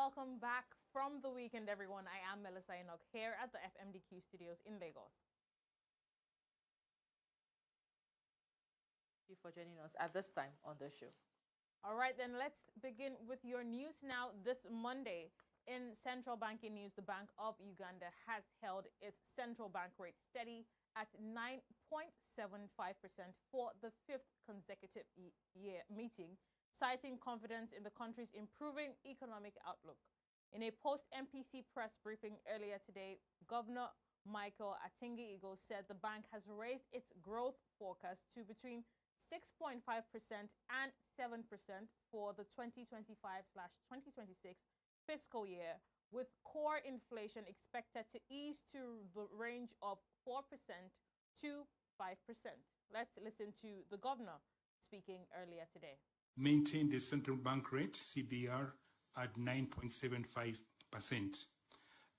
welcome back from the weekend, everyone. I am Melissa Enoch here at the FMDQ studios in Lagos. Thank you for joining us at this time on the show. All right, then let's begin with your news now. This Monday, in central banking news, the Bank of Uganda has held its central bank rate steady at 9.75% for the fifth consecutive year meeting, citing confidence in the country's improving economic outlook. In a post-MPC press briefing earlier today, Governor Michael Atingi Igo said the bank has raised its growth forecast to between 6.5% and 7% for the 2025/2026 fiscal year, with core inflation expected to ease to the range of 4% to 5%. Let's listen to the governor speaking earlier today. Maintain the central bank rate, CBR, at 9.75%,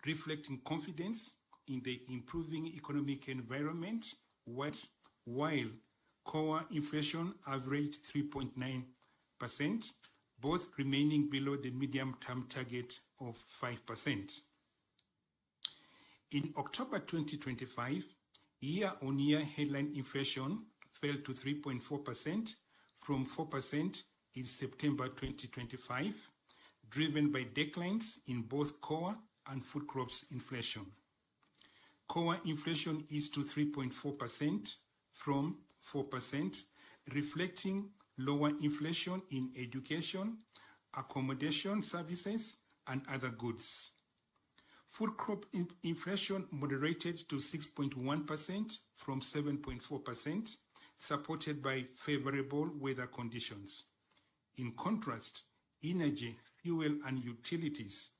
reflecting confidence in the improving economic environment, while core inflation averaged 3.9%, both remaining below the medium-term target of 5%. In October 2025, year-on-year headline inflation fell to 3.4% from 4% in September 2025, driven by declines in both core and food crops inflation. Core inflation is to 3.4% from 4%, reflecting lower inflation in education, accommodation services, and other goods. Food crop inflation moderated to 6.1% from 7.4%, supported by favorable weather conditions. In contrast, energy, fuel, and utilities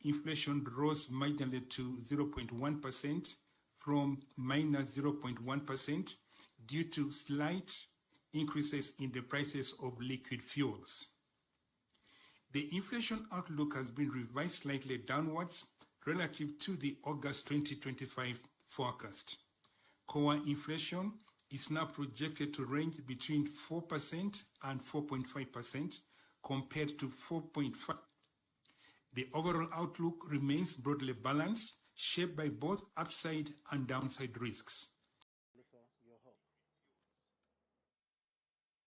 inflation rose marginally to 0.1% from minus 0.1% due to slight increases in the prices of liquid fuels. The inflation outlook has been revised slightly downwards relative to the August 2025 forecast. Core inflation is now projected to range between 4% and 4.5% compared to 4.5%. The overall outlook remains broadly balanced, shaped by both upside and downside risks.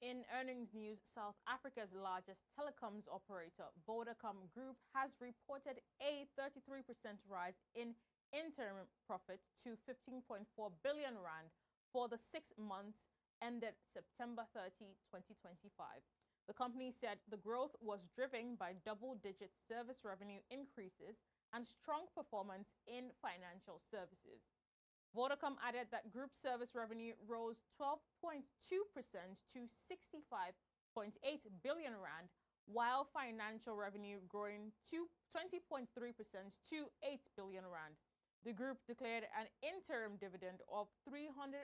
In earnings news, South Africa's largest telecoms operator, Vodacom Group, has reported a 33% rise in interim profit to 15.4 billion rand for the 6 months ended September 30, 2025. The company said the growth was driven by double-digit service revenue increases and strong performance in financial services. Vodacom added that group service revenue rose 12.2% to 65.8 billion rand, while financial revenue growing to 20.3% to 8 billion rand. The group declared an interim dividend of 330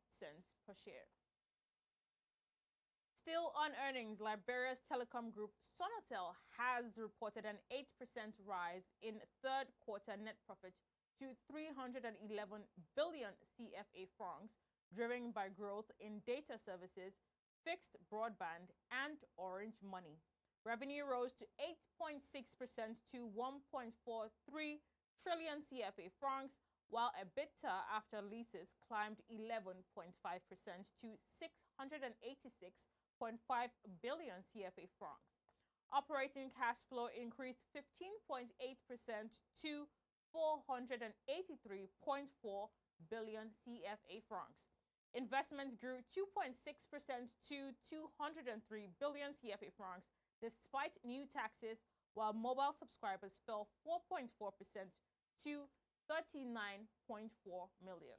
cents per share. Still on earnings, Liberia's telecom group Sonatel has reported an 8% rise in third quarter net profit to 311 billion CFA francs, driven by growth in data services, fixed broadband, and Orange Money. Revenue rose to 8.6% to 1.43 trillion CFA francs, while EBITDA after leases climbed 11.5% to 686.5 billion CFA francs. Operating cash flow increased 15.8% to 483.4 billion CFA francs. Investments grew 2.6% to 203 billion CFA francs, despite new taxes, while mobile subscribers fell 4.4% to 39.4 million.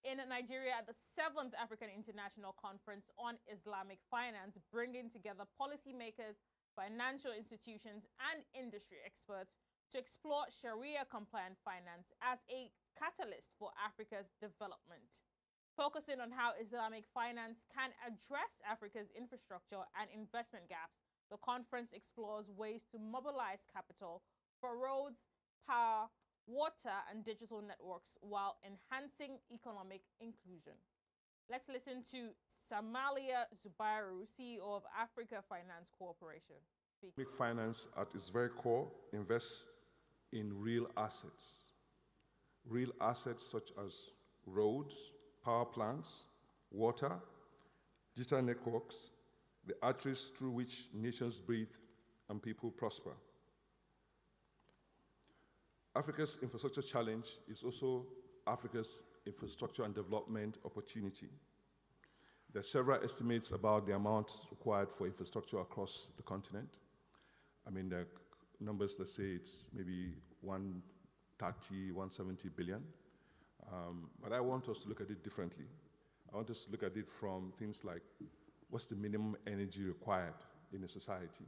In Nigeria, the 7th African International Conference on Islamic Finance, bringing together policymakers, financial institutions, and industry experts to explore Sharia-compliant finance as a catalyst for Africa's development. Focusing on how Islamic finance can address Africa's infrastructure and investment gaps, the conference explores ways to mobilize capital for roads, power, water, and digital networks while enhancing economic inclusion. Let's listen to Samalia Zubairu, CEO of Africa Finance Corporation, Economic finance, at its very core, invests in real assets. Real assets such as roads, power plants, water, digital networks, the arteries through which nations breathe and people prosper. Africa's infrastructure challenge is also Africa's infrastructure and development opportunity. There are several estimates about the amount required for infrastructure across the continent. I mean, there are numbers that say it's maybe 130, 170 billion. But I want us to look at it differently. I want us to look at it from things like, what's the minimum energy required in a society?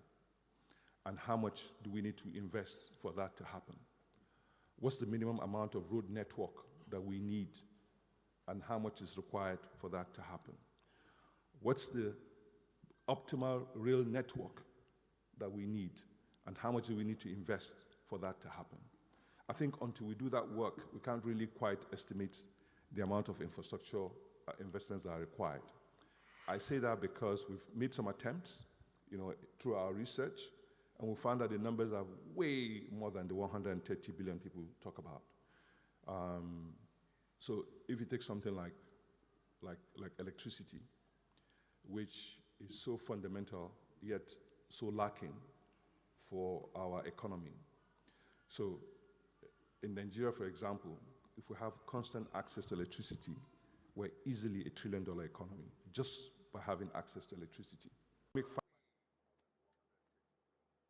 And how much do we need to invest for that to happen? What's the minimum amount of road network that we need? And how much is required for that to happen? What's the optimal rail network that we need? And how much do we need to invest for that to happen? I think until we do that work, we can't really quite estimate the amount of infrastructure investments that are required. I say that because we've made some attempts, through our research, and we found that the numbers are way more than the 130 billion people talk about. So if you take something like electricity, which is so fundamental yet so lacking for our economy. So in Nigeria, for example, if we have constant access to electricity, we're easily $1 trillion economy just by having access to electricity.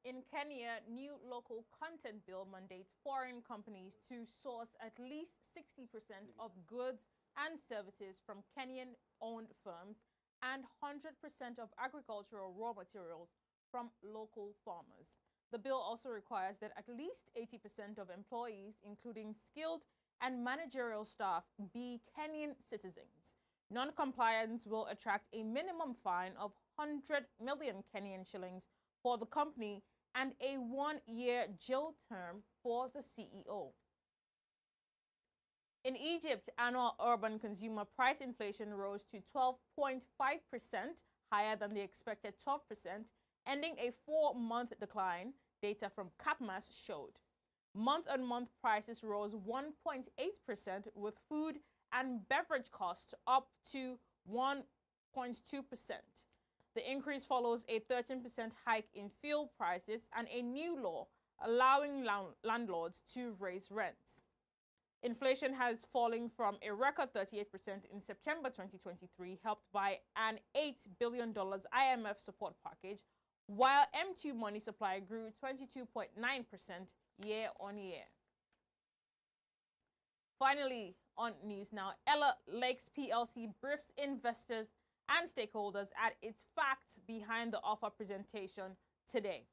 In Kenya, new local content bill mandates foreign companies to source at least 60% of goods and services from Kenyan-owned firms and 100% of agricultural raw materials from local farmers. The bill also requires that at least 80% of employees, including skilled and managerial staff, be Kenyan citizens. Non-compliance will attract a minimum fine of 100 million Kenyan shillings for the company and a 1-year jail term for the CEO. In Egypt, annual urban consumer price inflation rose to 12.5%, higher than the expected 12%, ending a 4-month decline, data from CAPMAS showed. Month-on-month prices rose 1.8%, with food and beverage costs up to 1.2%. The increase follows a 13% hike in fuel prices and a new law allowing landlords to raise rents. Inflation has fallen from a record 38% in September 2023, helped by an $8 billion IMF support package, while M2 money supply grew 22.9% year-on-year. Finally, on News Now, Ella Lakes PLC briefs investors and stakeholders at its facts behind the offer presentation today.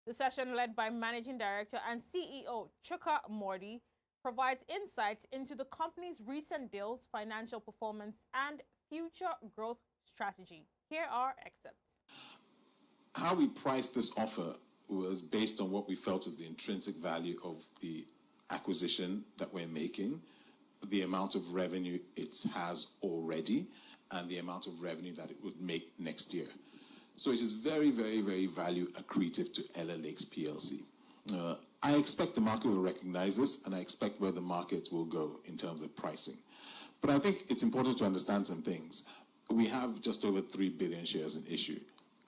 The session, led by Managing Director and CEO Chuka Mordi, provides insights into the company's recent deals, financial performance, and future growth strategy. Here are excerpts. How we priced this offer was based on what we felt was the intrinsic value of the acquisition that we're making, the amount of revenue it has already, and the amount of revenue that it would make next year. So it is very, very, very value accretive to Ella Lakes PLC. I expect the market will recognize this, and I expect where the market will go in terms of pricing. But I think it's important to understand some things. We have just over 3 billion shares in issue.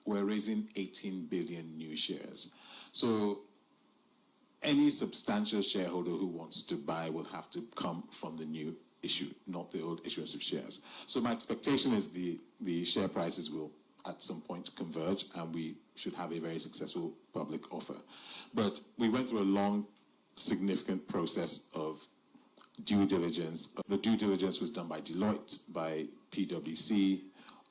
We're raising 18 billion new shares. So any substantial shareholder who wants to buy will have to come from the new issue, not the old issuance of shares. So my expectation is the share prices will at some point converge, and we should have a very successful public offer. But we went through a long, significant process of due diligence. The due diligence was done by Deloitte, by PwC,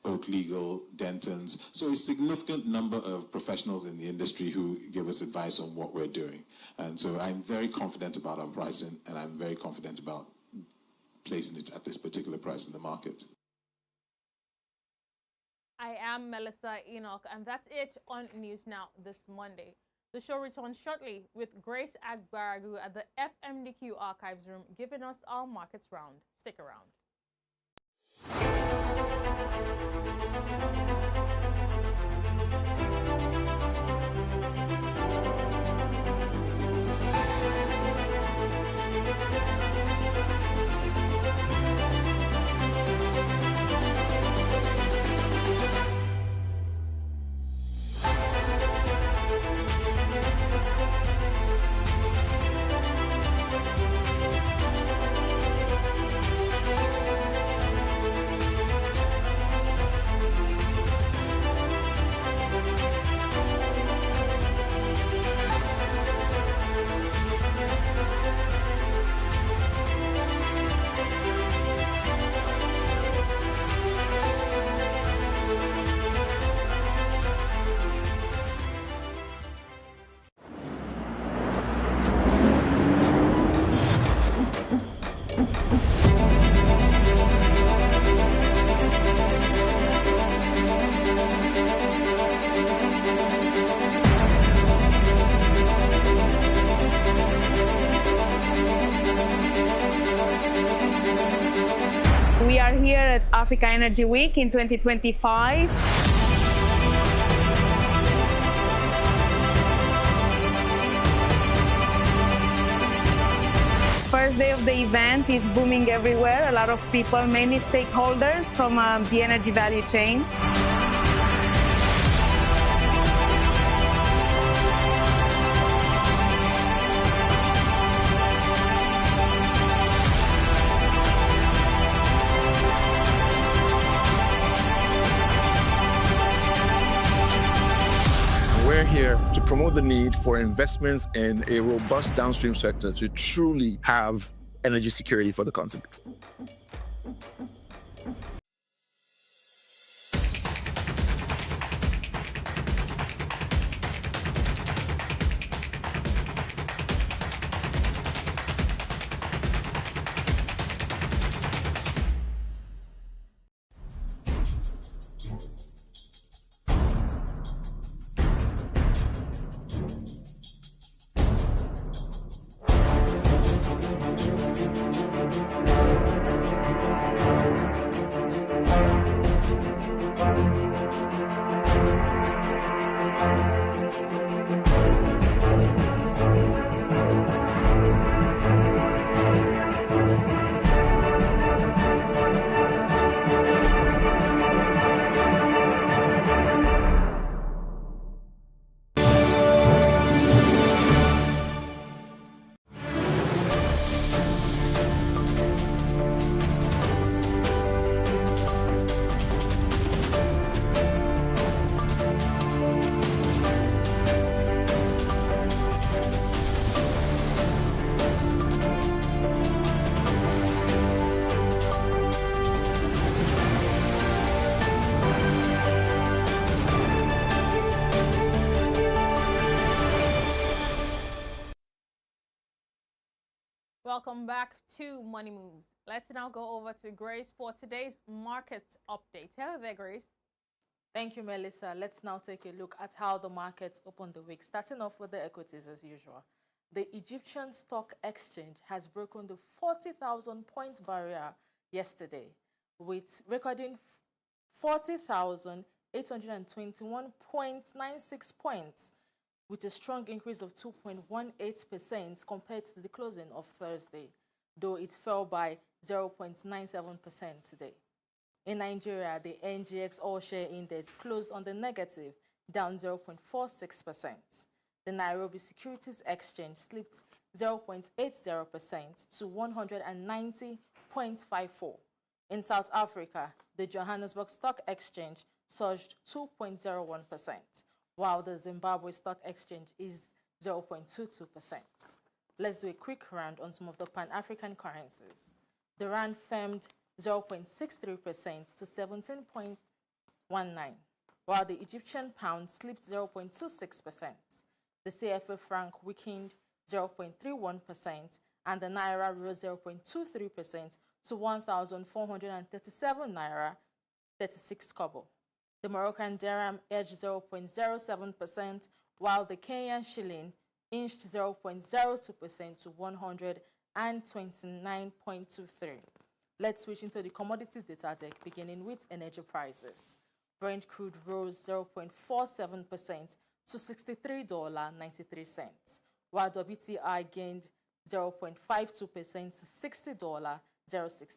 Oak Legal, Dentons. So a significant number of professionals in the industry who give us advice on what we're doing. And so I'm very confident about our pricing, and I'm very confident about placing it at this particular price in the market. I am Melissa Enoch, and that's it on News Now this Monday. The show returns shortly with Grace Agbaragu at the FMDQ Archives Room, giving us our markets round. Stick around. We are here at Africa Energy Week in 2025. First day of the event is booming everywhere. A lot of people, many stakeholders from the energy value chain. We're here to promote the need for investments in a robust downstream sector to truly have energy security for the continent. Welcome back to Money Moves. Let's now go over to Grace for today's markets update. Hello there, Grace. Thank you, Melissa. Let's now take a look at how the markets opened the week, starting off with the equities as usual. The Egyptian Stock Exchange has broken the 40,000 points barrier yesterday, with recording 40,821.96 points, with a strong increase of 2.18% compared to the closing of Thursday, though it fell by 0.97% today. In Nigeria, the NGX All-Share Index closed on the negative, down 0.46%. The Nairobi Securities Exchange slipped 0.80% to 190.54. In South Africa, the Johannesburg Stock Exchange surged 2.01%. while the Zimbabwe Stock Exchange is 0.22%. Let's do a quick round on some of the Pan-African currencies. The Rand firmed 0.63% to 17.19, while the Egyptian Pound slipped 0.26%. The CFA franc weakened 0.31%, and the Naira rose 0.23% to 1,437 Naira 36 kobo. The Moroccan dirham edged 0.07%, while the Kenyan shilling inched 0.02% to 129.23. Let's switch into the commodities data deck, beginning with energy prices. Brent crude rose 0.47% to $63.93, while WTI gained 0.52% to $60.06.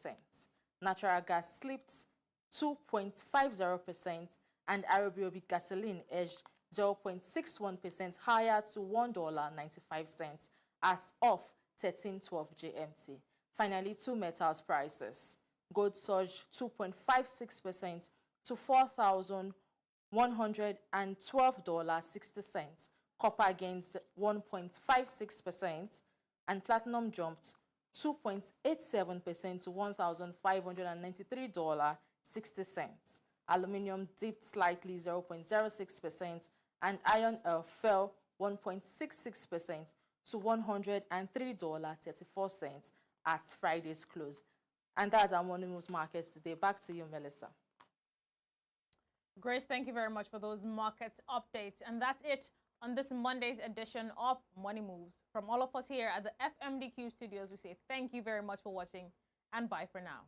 Natural gas slipped 2.50%, and Arabian gasoline edged 0.61% higher to $1.95 as of 13:12 GMT. Finally, two metals prices. Gold surged 2.56% to $4,112.60. Copper gained 1.56%, and platinum jumped 2.87% to $1,593.60. Aluminium dipped slightly 0.06%, and iron ore fell 1.66% to $103.34 at Friday's close. And that's our morning moves markets today. Back to you, Melissa. Grace, thank you very much for those market updates. And that's it on this Monday's edition of Money Moves. From all of us here at the FMDQ studios, we say thank you very much for watching and bye for now.